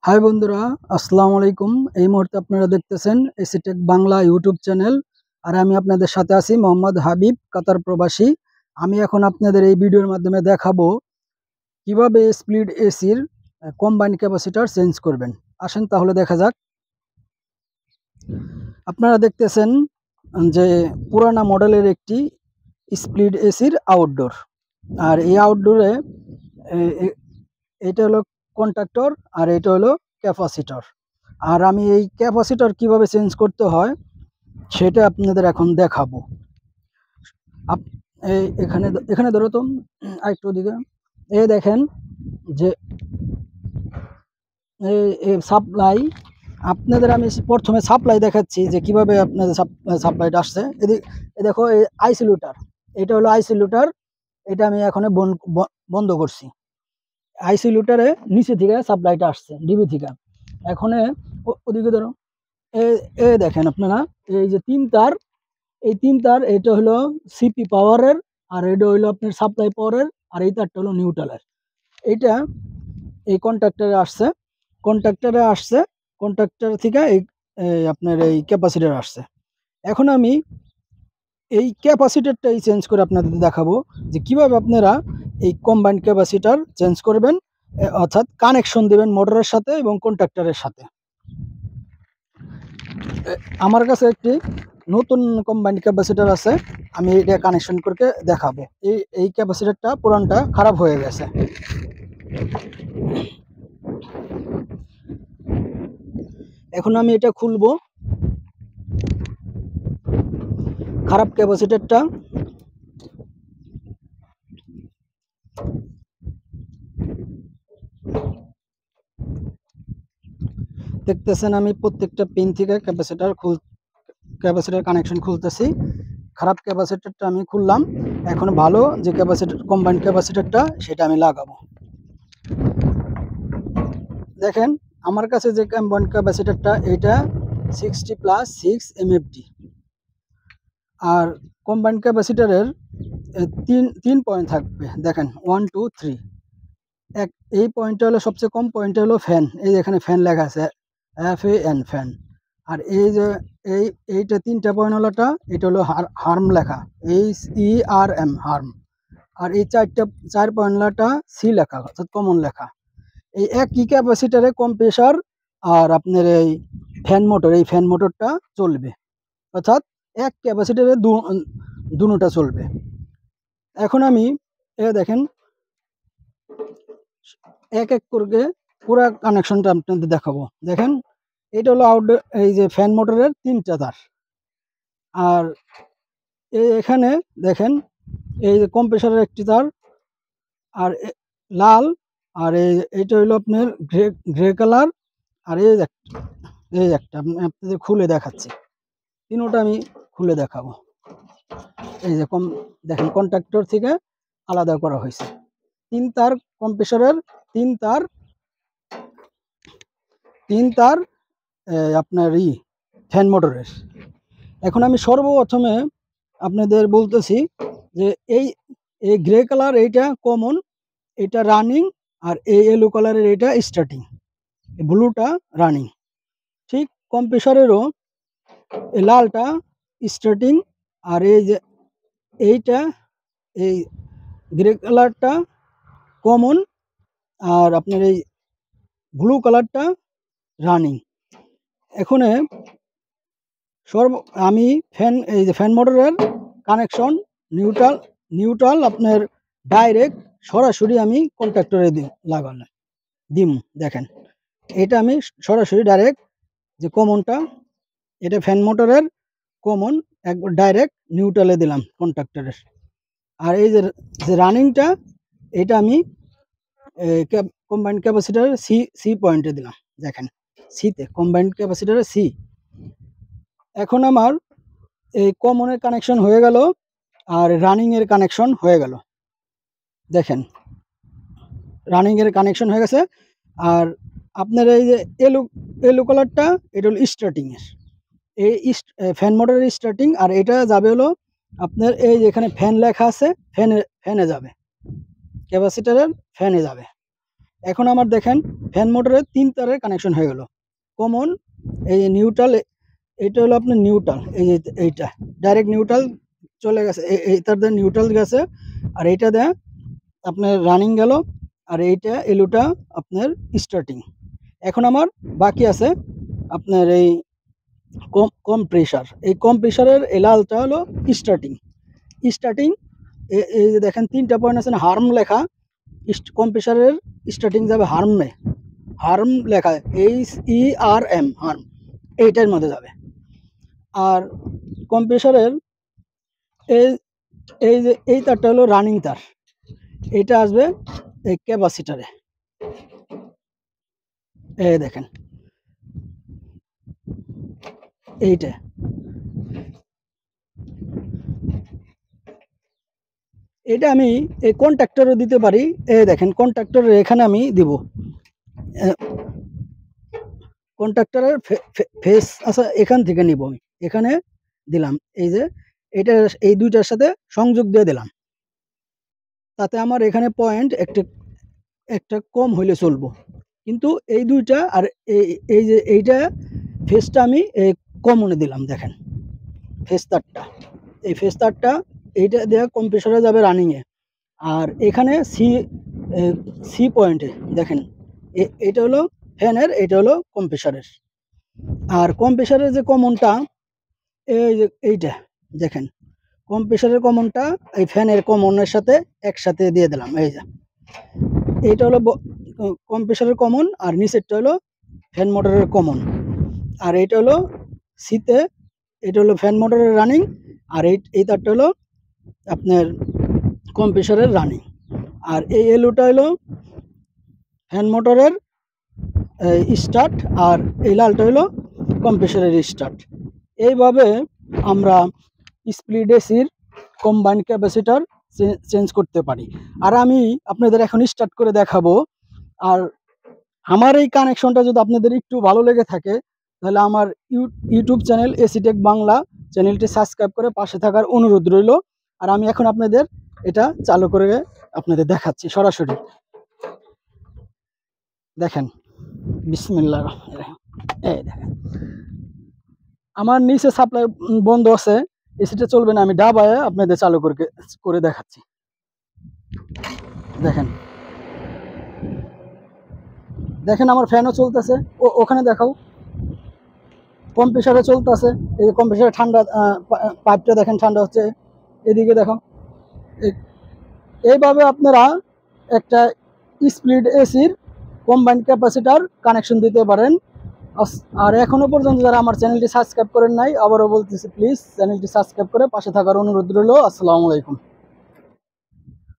High বন্ধুরা, আসসালামু আলাইকুম। এই মুহূর্তে আপনারা দেখতেছেন এসিটেক বাংলা ইউটিউব চ্যানেল। আর আমি আপনাদের সাথে আছি মোহাম্মদ হাবিব, কাতার প্রবাসী। আমি এখন আপনাদের এই ভিডিওর মাধ্যমে দেখাবো কিভাবে স্প্লিট এসির কম্বাইন্ড ক্যাপাসিটর চেঞ্জ করবেন। আসেন তাহলে দেখা যাক। আপনারা দেখতেছেন যে পুরানা মডেলের একটি স্প্লিট এসির আউটডোর। আর এই আউটডোরে এটা হলো কন্ট্যাক্টর আর এটা হলো ক্যাপাসিটর। আর আমি এই ক্যাপাসিটর কিভাবে চেঞ্জ করতে হয় সেটা আপনাদের এখন দেখাবো। এই এখানে এখানে ধরো তো আরেকটু দিকে এই দেখেন যে এই সাপ্লাই আপনাদের আমি প্রথমে সাপ্লাই দেখাচ্ছি যে কিভাবে আপনাদের সাপ্লাইটা আসছে। এদিকে দেখো এই আইসোলেটর, এটা হলো আইসোলেটর। এটা আমি এখন বন্ধ করছি। আইসোলেটরে নিচে থেকে সাপ্লাইটা আসছে ডিবি থেকে। এখন ওদিকে ধরো এ দেখেন আপনারা এই যে এই তিন তার এটা হলো সিপি পাওয়ারের, আর এটা হইলো আপনার সাপ্লাই পাওয়ারের, আর এই তারটা হলো নিউট্রালের। এইটা এই কন্ট্যাক্টরে আসছে, কন্ট্যাক্টর থেকে এই আপনার এই ক্যাপাসিটর আসছে। এখন আমি এই ক্যাপাসিটরটাই চেঞ্জ করে আপনাদের দেখাবো যে কিভাবে আপনারা এই কম্বাইন্ড ক্যাপাসিটর চেঞ্জ করবেন, অর্থাৎ কানেকশন দেবেন মোটরের সাথে এবং কন্ট্যাক্টরের সাথে। আমার কাছে একটি নতুন কম্বাইন্ড ক্যাপাসিটর আছে, আমি এটা কানেকশন করে দেখাবো। এই ক্যাপাসিটরটা পুরানটা খারাপ হয়ে গেছে। এখন আমি এটা খুলবো, খারাপ ক্যাপাসিটরটা। দেখতেছেন আমি প্রত্যেকটা পিন থেকে ক্যাপাসিটর কানেকশন খুলতেছি। খারাপ ক্যাপাসিটরটা আমি খুললাম। এখন ভালো যে ক্যাপাসিটর কম্বাইন্ড ক্যাপাসিটরটা সেটা আমি লাগাবো। দেখেন আমার কাছে যে কম্বাইন্ড ক্যাপাসিটরটা এটা 60+6 এমএফডি। আর কম্বাইন্ড ক্যাপাসিটরের তিন পয়েন্ট থাকবে। দেখেন 1 2 3। এই পয়েন্টটা হলো সবচেয়ে কম, পয়েন্টটা হলো ফ্যান। এই এখানে ফ্যান লেখা আছে FAN ফ্যান। আর এই যে এইটা তিনটা পয়েন্ট হলোটা এটা হলো হার্ম লেখা HERM হার্ম। আর এই চার পয়েন্টলাটা সি লেখা, অর্থাৎ কমন লেখা। এই একই ক্যাপাসিটারে কম্প্রেসার আর আপনার এই ফ্যান মোটরটা চলবে, অর্থাৎ এক ক্যাপাসিটারে দুটা চলবে। এখন আমি দেখেন এক এক করে পুরো কানেকশনটা আপনাদের দেখাবো। দেখেন এটা হলো আউটডোর, এই যে ফ্যান মোটরের তিনটা তার। আর এখানে দেখেন এই যে কম্প্রেসারের একটি তার, আর লাল, আর এইটা হইলো আপনার গ্রে কালার। আর এই একটা আমি আপনাদের খুলে দেখাচ্ছি। তিনোটা আমি খুলে দেখাবো। এই যে দেখেন কন্ট্যাক্টর থেকে আলাদা করা হয়েছে। তিন তার কম্প্রেসারের, তিন তার আপনার ফ্যান মোটরের। এখন আমি সর্বপ্রথমে আপনাদের বলতেছি যে এই গ্রে কালার এইটা কমন, এটা রানিং, আর এই ইয়েলো কালারের এটা স্টার্টিং, ব্লুটা রানিং। ঠিক কম্প্রেসারেরও এই লালটা স্টার্টিং, আর এই যে এইটা এই গ্রে কালারটা কমন, আর আপনার এই ব্লু কালারটা রানিং। এখন আমি এই যে ফ্যান মোটরের কানেকশন নিউট্রাল আপনার ডাইরেক্ট সরাসরি আমি কন্ট্যাক্টরে দিম। দেখেন এটা আমি সরাসরি ডাইরেক্ট যে কমনটা, এটা ফ্যান মোটরের কমন, একবার ডাইরেক্ট নিউট্রালে দিলাম কন্ট্যাক্টরের। আর এই যে রানিংটা এটা আমি কম্বাইন্ড ক্যাপাসিটরের সি পয়েন্টে দিলাম। দেখেন সিতে, কম্বাইন্ড ক্যাপাসিটরের সি। এখন আমার এই কমনের কানেকশন হয়ে গেল আর রানিং এর কানেকশন হয়ে গেল। দেখেন রানিং এর কানেকশন হয়ে গেছে। আর আপনার এই যে এলো কালারটা এটা হলো স্টার্টিং এর, এই ফ্যান মোটরের স্টার্টিং। আর এটা যাবে হলো আপনার এই যে এখানে ফ্যান লেখা আছে, ফ্যানে যাবে, ক্যাপাসিটরের ফ্যানে যাবে। এখন আমার দেখেন ফ্যান মোটরের 3 তারের কানেকশন হয়ে গেল। কমন, এই যে নিউট্রাল, এটা হলো আপনার নিউট্রাল, এই যে এইটা ডাইরেক্ট নিউট্রাল চলে গেছে, এই তার দিয়ে নিউট্রাল গেছে, আর এইটা দিয়ে আপনার রানিং গেল, আর এইটা এলোটা আপনার স্টার্টিং। এখন আমার বাকি আছে আপনার এই কম প্রেশার, এই কম প্রেশারের এই লালটা হলো স্টার্টিং। স্টার্টিং এই যে দেখেন 3টা পয়েন্ট আছে না, হার্ম লেখা, কম প্রেশারের স্টার্টিং যাবে হার্মে, হার্ম লেখা HERM, হার্ম এইটার মধ্যে যাবে। আর কম প্রেশারের এই এই যে এই তারটা হলো রানিং তার, এটা আসবে এই ক্যাপাসিটারে, এই দেখেন এইটা। এটা আমি এই কন্ট্যাক্টরও দিতে পারি, এই দেখেন কন্ট্যাক্টরের এখানে আমি দিব, কন্ট্যাক্টরের ফেস আছে এখান থেকে নিব, আমি এখানে দিলাম, এই যে এটা এই দুইটার সাথে সংযোগ দিয়ে দিলাম, তাতে আমার এখানে পয়েন্ট একটা একটা কম হইলে চলবো। কিন্তু এই দুইটা আর এই যে এইটা ফেসটা আমি কমনে দিলাম, দেখেন ফেস তারটা, এই ফেস তারটা এইটা দেওয়া কম্প্রেসরে যাবে রানিংয়ে। আর এখানে সি পয়েন্টে দেখেন এটা হলো ফ্যানের, এটা হলো কম্প্রেসরের। আর কম্প্রেসরের যে কমনটা এই যে এইটা দেখেন, কম্প্রেসরের কমনটা এই ফ্যানের কমনের সাথে একসাথে দিয়ে দিলাম, এই যে এইটা হলো কম্প্রেসরের কমন, আর নিচেরটা হলো ফ্যান মোটরের কমন। আর এইটা হলো সিতে, এটা হলো ফ্যান মোটরের রানিং, আর এই তারটা হলো আপনার কম্প্রেসরের রানিং। আর এই এলোটা হলো ফ্যান মোটরের স্টার্ট, আর এই লালটা হলো কম্প্রেসরের স্টার্ট। এইভাবে আমরা স্প্লিট এসির কম্বাইন্ড ক্যাপাসিটর চেঞ্জ করতে পারি। আর আমি আপনাদের এখন স্টার্ট করে দেখাবো। আর আমার এই কানেকশনটা যদি আপনাদের একটু ভালো লেগে থাকে, তাহলে আমার ইউটিউব চ্যানেল এসিটেক বাংলা চ্যানেলটি সাবস্ক্রাইব করে পাশে থাকার অনুরোধ রইল। আর আমি এখন আপনাদের এটা চালু করে আপনাদের দেখাচ্ছি সরাসরি, দেখেন বিসমিল্লাহির রহমানির রহিম। এই দেখেন আমার নিচে সাপ্লাই বন্ধ আছে, এসিটা চলবে না, আমি ডাবায় আপনাদের চালু করে দেখাচ্ছি। দেখেন দেখেন আমার ফ্যানও চলতেছে, ওখানে দেখাও কম্প্রেসারে চলতেছে, এই যে কম্প্রেসারে ঠান্ডা পাইপটা দেখেন ঠান্ডা হচ্ছে, এদিকে দেখো। এইভাবে আপনারা একটা স্প্লিট এসির কম্বাইন্ড ক্যাপাসিটার কানেকশন দিতে পারেন। আর এখনো পর্যন্ত যারা আমার চ্যানেলটি সাবস্ক্রাইব করেন নাই, আবারও বলতেছি প্লিজ চ্যানেলটি সাবস্ক্রাইব করে পাশে থাকার অনুরোধ রইল। আসসালামু আলাইকুম।